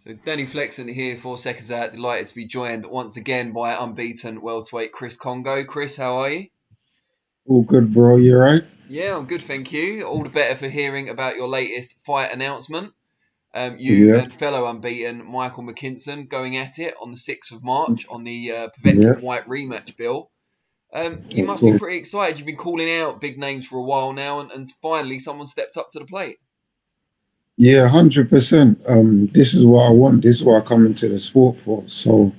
So Danny Flexen here for Seconds Out. Delighted to be joined once again by unbeaten welterweight Chris Kongo. Chris, how are you? All good, bro. You right? Yeah, I'm good, thank you. All the better for hearing about your latest fight announcement. You Yeah, and fellow unbeaten Michael McKinson going at it on the 6th of March on the yeah. Povetkin White rematch bill. You Of must be course. pretty excited. You've been calling out big names for a while now, and finally someone stepped up to the plate. Yeah, 100%. This is what I want. This is what I come into the sport for. So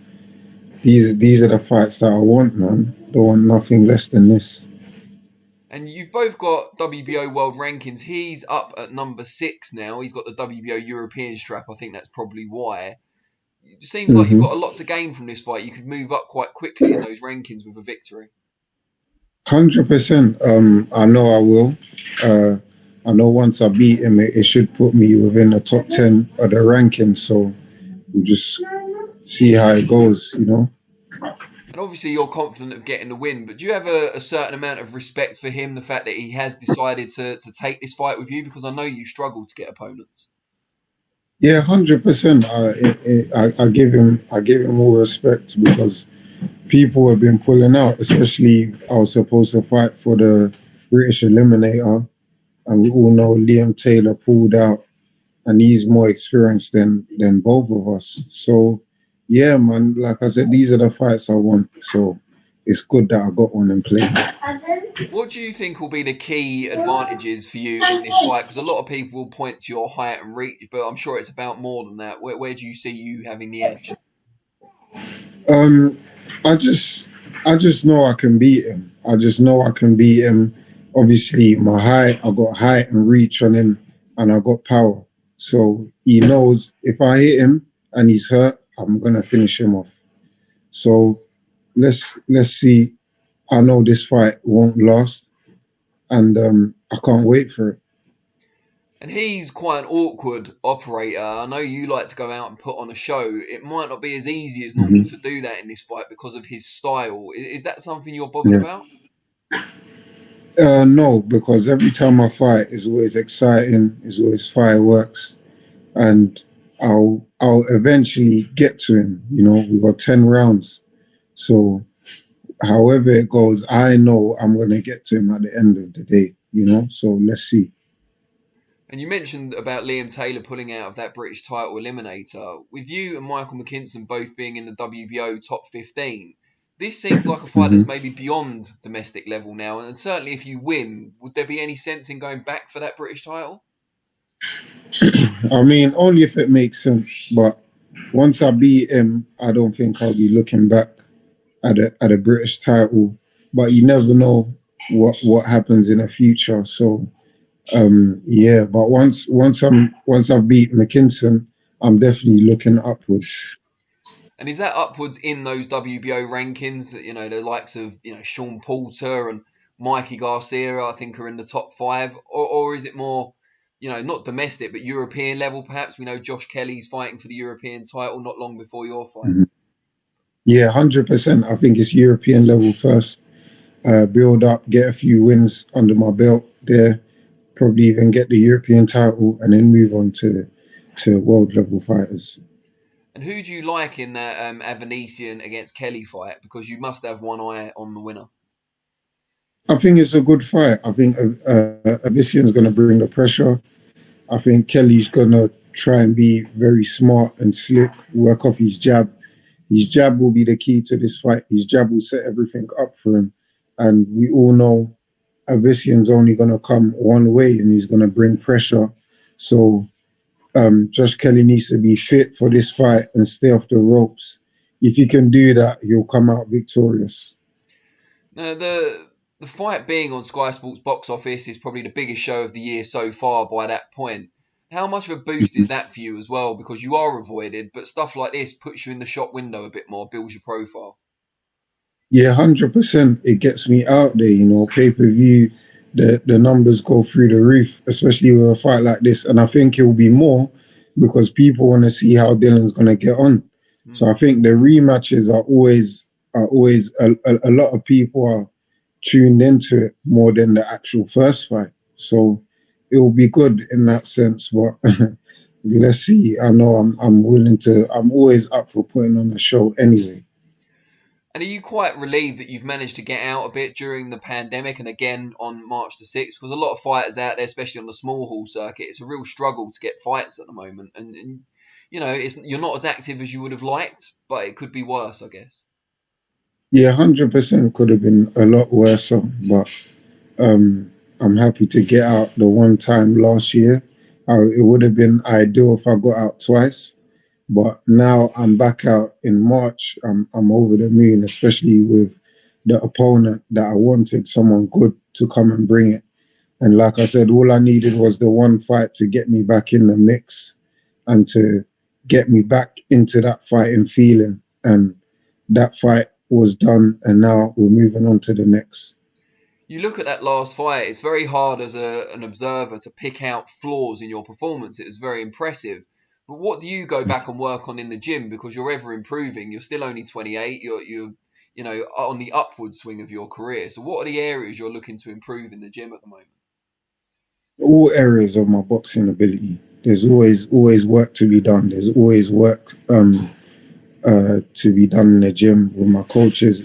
these are the fights that I want, man. Don't want nothing less than this. And you've both got WBO world rankings. He's up at number 6 now. He's got the WBO European strap. I think that's probably why. It seems like you've Mm-hmm. got a lot to gain from this fight. You could move up quite quickly in those rankings with a victory. 100%. I know I will. Uh, I know once I beat him, it should put me within the top 10 of the ranking. So we'll just see how it goes, you know? And obviously, you're confident of getting the win, but do you have a certain amount of respect for him, the fact that he has decided to take this fight with you? Because I know you struggle to get opponents. Yeah, 100%. I give him all respect because people have been pulling out, especially I was supposed to fight for the British Eliminator, and we all know Liam Taylor pulled out, and he's more experienced than both of us. So, yeah, man, like I said, these are the fights I want. So it's good that I got one in play. What do you think will be the key advantages for you in this fight? Because a lot of people will point to your height and reach, but I'm sure it's about more than that. Where do you see you having the edge? Um, I just, I just know I can beat him. I just know I can beat him. Obviously, my height, I got height and reach on him, and I got power. So he knows if I hit him and he's hurt, I'm gonna finish him off. So let's see. I know this fight won't last, and I can't wait for it. And he's quite an awkward operator. I know you like to go out and put on a show. It might not be as easy as normal to Mm-hmm. do that in this fight because of his style. Is that something you're bothered Yeah. about? No, because every time I fight is always exciting, is always fireworks, and I'll eventually get to him. You know, we got 10 rounds, so however it goes, I know I'm gonna get to him at the end of the day. You know, so let's see. And you mentioned about Liam Taylor pulling out of that British title eliminator. With you and Michael McKinson both being in the WBO top 15, this seems like a fight that's Hmm. maybe beyond domestic level now. And certainly if you win, would there be any sense in going back for that British title? I mean, only if it makes sense. But once I beat him, I don't think I'll be looking back at a British title. But you never know what happens in the future. So yeah, but once I beat McKinson, I'm definitely looking upwards. And is that upwards in those WBO rankings? You know, the likes of, Sean Porter and Mikey Garcia, I think, are in the top five. Or is it more, not domestic, but European level perhaps? We know Josh Kelly's fighting for the European title not long before your fight. Mhm. Yeah, 100%. I think it's European level first. Build up, get a few wins under my belt there, probably even get the European title, and then move on to world level fighters. And who do you like in that Evanson against Kelly fight? Because you must have one eye on the winner. I think it's a good fight. I think Avicien's going to bring the pressure. I think Kelly's going to try and be very smart and slick, work off his jab. His jab will be the key to this fight. His jab will set everything up for him. And we all know Avicien's only going to come one way and he's going to bring pressure. So Josh Kelly needs to be fit for this fight and stay off the ropes. If he can do that, he'll come out victorious. Now, the fight being on Sky Sports box office is probably the biggest show of the year so far by that point. How much of a boost is that for you as well? Because you are avoided, but stuff like this puts you in the shop window a bit more, builds your profile. Yeah, 100%. It gets me out there, you know, pay per view, the numbers go through the roof, especially with a fight like this. And I think it will be more because people want to see how Dylan's going to get on. Hmm. So I think the rematches are always a lot of people are tuned into it more than the actual first fight. So it will be good in that sense. But let's see. I know I'm willing to. I'm always up for putting on a show anyway. And are you quite relieved that you've managed to get out a bit during the pandemic and again on March the 6th? Because a lot of fighters out there, especially on the small hall circuit, it's a real struggle to get fights at the moment. And you know, you're not as active as you would have liked, but it could be worse, I guess. Yeah, 100% could have been a lot worse, but I'm happy to get out the one time last year. It would have been ideal if I got out twice, but now I'm back out in March. I'm over the moon, especially with the opponent that I wanted, someone good to come and bring it. And like I said, all I needed was the one fight to get me back in the mix and to get me back into that fighting feeling. And that fight was done, and now we're moving on to the next. You look at that last fight, it's very hard as an observer to pick out flaws in your performance. It was very impressive. But what do you go back and work on in the gym? Because you're ever improving. You're still only 28. You're you know, on the upward swing of your career. So what are the areas you're looking to improve in the gym at the moment? All areas of my boxing ability. There's always work to be done. There's always work to be done in the gym with my coaches.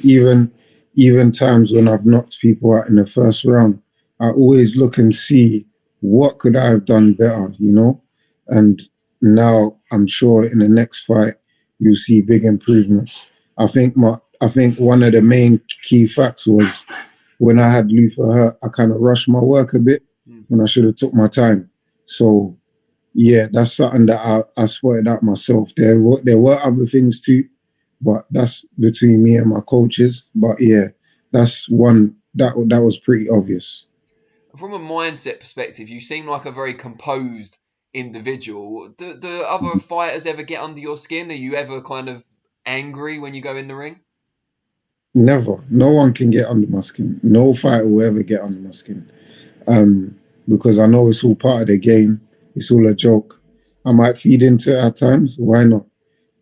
Even times when I've knocked people out in the first round, I always look and see what could I have done better, you know. And now I'm sure in the next fight you'll see big improvements. I think one of the main key facts was when I had Luther hurt, I kind of rushed my work a bit when I should have took my time. So yeah, that's something that I spotted out myself. There were other things too, but that's between me and my coaches. But yeah, that's one that was pretty obvious. From a mindset perspective, you seem like a very composed individual. Do other fighters ever get under your skin? Are you ever kind of angry when you go in the ring? Never. No one can get under my skin. No fighter will ever get under my skin. Because I know it's all part of the game. It's all a joke. I might feed into it at times. Why not?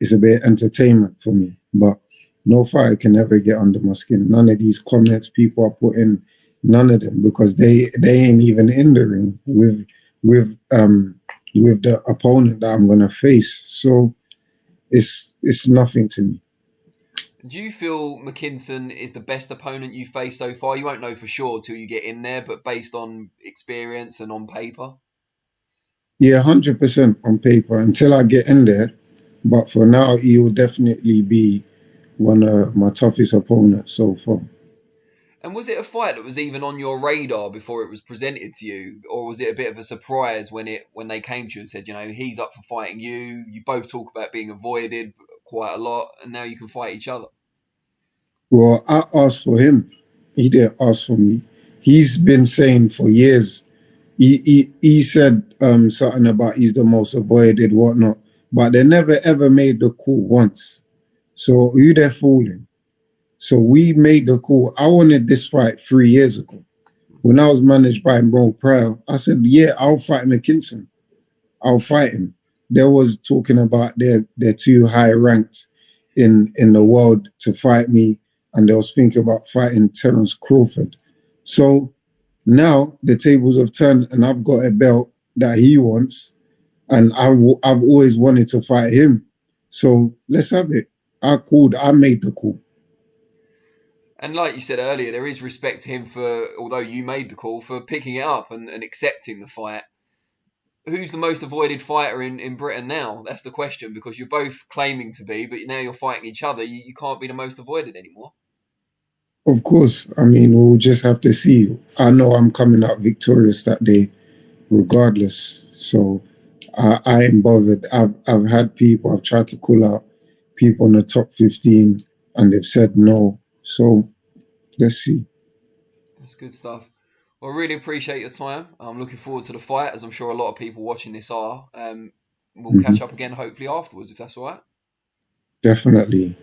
It's a bit of entertainment for me. But no fighter can ever get under my skin. None of these comments people are putting, none of them, because they ain't even in the ring with the opponent that I'm gonna face. So it's nothing to me. Do you feel McKinson is the best opponent you've faced so far? You won't know for sure till you get in there, but based on experience and on paper? Yeah, 100% on paper until I get in there. But for now, he will definitely be one of my toughest opponents so far. And was it a fight that was even on your radar before it was presented to you, or was it a bit of a surprise when they came to you and said, you know, he's up for fighting you? You both talk about being avoided quite a lot, and now you can fight each other. Well, I asked for him. He didn't ask for me. He's been saying for years. He said something about he's the most avoided, whatnot. But they never ever made the call once. So who they're fooling? So we made the call. I wanted this fight 3 years ago. When I was managed by Mo Pryor, I said, yeah, I'll fight McKinson. I'll fight him. They was talking about they're too high ranked in the world to fight me, and they was thinking about fighting Terence Crawford. So now the tables have turned, and I've got a belt that he wants, and I've always wanted to fight him. So let's have it. I made the call. And like you said earlier, there is respect to him for, although you made the call, for picking it up and accepting the fight. Who's the most avoided fighter in Britain now? That's the question, because you're both claiming to be, but now you're fighting each other. You can't be the most avoided anymore. Of course, I mean, we'll just have to see. I know I'm coming out victorious that day, regardless. So I ain't bothered. I've had people, I've tried to call out people in the top 15, and they've said no. So let's see. That's good stuff. Well, I really appreciate your time. I'm looking forward to the fight, as I'm sure a lot of people watching this are. We'll catch up again hopefully afterwards, if that's all right. Definitely.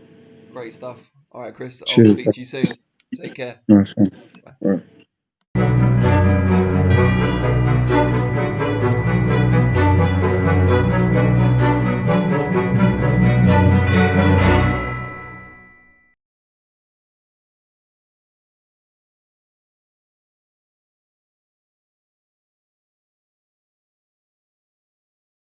Great stuff. All right, Chris. I'll Cheers. speak to you soon. Take care. Nice one. Bye. All right.